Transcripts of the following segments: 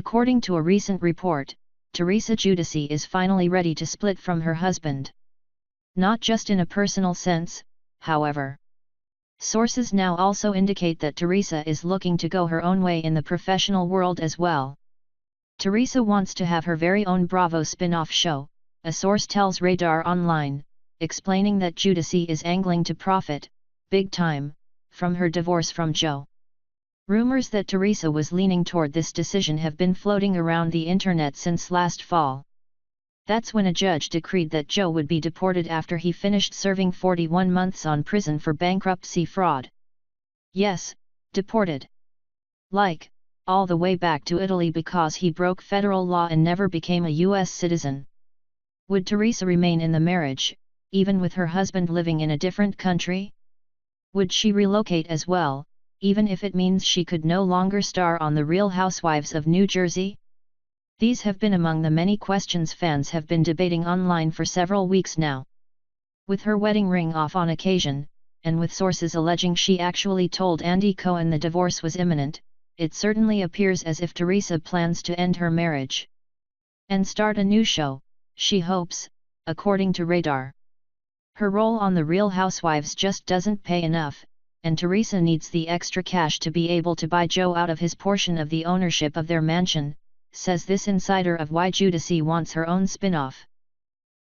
According to a recent report, Teresa Giudice is finally ready to split from her husband. Not just in a personal sense, however. Sources now also indicate that Teresa is looking to go her own way in the professional world as well. Teresa wants to have her very own Bravo spin-off show, a source tells Radar Online, explaining that Giudice is angling to profit, big time, from her divorce from Joe. Rumors that Teresa was leaning toward this decision have been floating around the internet since last fall. That's when a judge decreed that Joe would be deported after he finished serving 41 months on prison for bankruptcy fraud. Yes, deported. Like, all the way back to Italy because he broke federal law and never became a U.S. citizen. Would Teresa remain in the marriage, even with her husband living in a different country? Would she relocate as well, even if it means she could no longer star on The Real Housewives of New Jersey? These have been among the many questions fans have been debating online for several weeks now. With her wedding ring off on occasion, and with sources alleging she actually told Andy Cohen the divorce was imminent, it certainly appears as if Teresa plans to end her marriage and start a new show, she hopes, according to Radar. Her role on The Real Housewives just doesn't pay enough, and Teresa needs the extra cash to be able to buy Joe out of his portion of the ownership of their mansion, says this insider of why Giudice wants her own spin-off.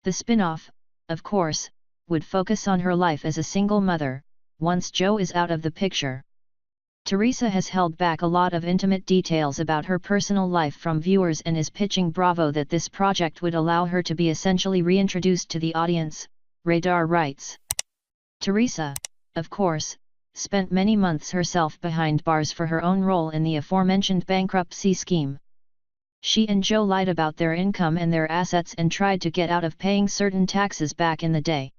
The spin-off, of course, would focus on her life as a single mother, once Joe is out of the picture. Teresa has held back a lot of intimate details about her personal life from viewers and is pitching Bravo that this project would allow her to be essentially reintroduced to the audience, Radar writes. Teresa, of course, spent many months herself behind bars for her own role in the aforementioned bankruptcy scheme. She and Joe lied about their income and their assets and tried to get out of paying certain taxes back in the day.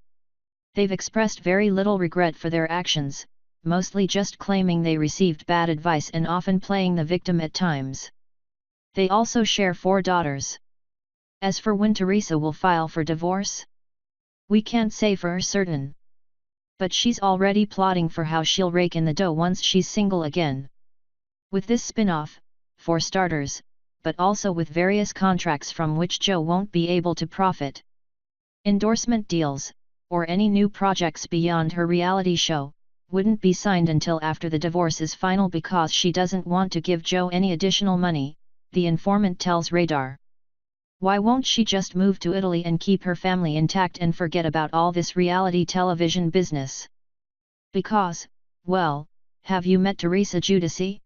They've expressed very little regret for their actions, mostly just claiming they received bad advice and often playing the victim at times. They also share 4 daughters. As for when Teresa will file for divorce, we can't say for certain. But she's already plotting for how she'll rake in the dough once she's single again. With this spin-off, for starters, but also with various contracts from which Joe won't be able to profit. Endorsement deals, or any new projects beyond her reality show, wouldn't be signed until after the divorce is final because she doesn't want to give Joe any additional money, the informant tells Radar. Why won't she just move to Italy and keep her family intact and forget about all this reality television business? Because, well, have you met Teresa Giudice?